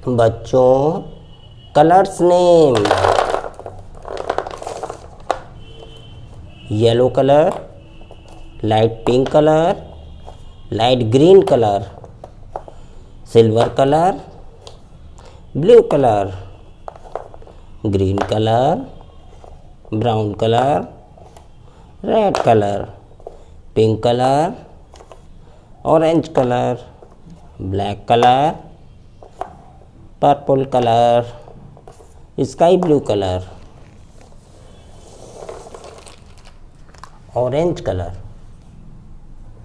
बच्चों colours name, yellow colour, light pink colour, light green colour, silver colour, blue colour, green colour, brown colour, red colour, pink colour, orange colour, black colour, purple colour, sky blue colour, orange colour.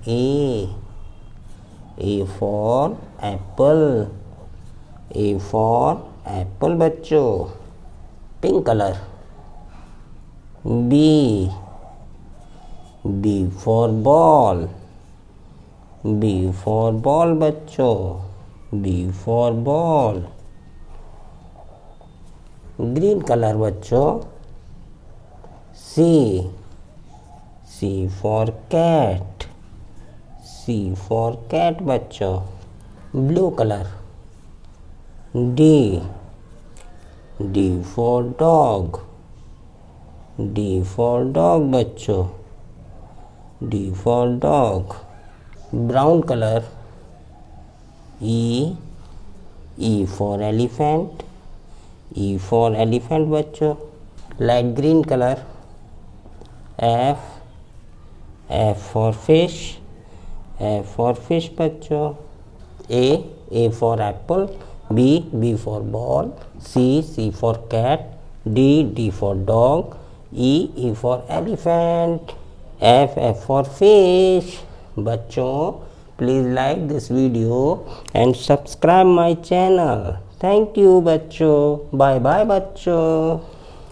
A for apple, A for apple बच्चों। Pink colour. B for ball, B for ball बच्चों, B for ball. Green colour बच्चों। C for cat, C for cat बच्चों। Blue colour. D for dog, D for dog बच्चों, D for dog. Brown colour. E for elephant, E for elephant बच्चों। Light green colour. F for fish, F for fish बच्चों। A for apple, B for ball, C for cat, D for dog, E for elephant, F for fish बच्चों। Please like this video and subscribe my channel. Thank you बच्चों। Bye bye बच्चों।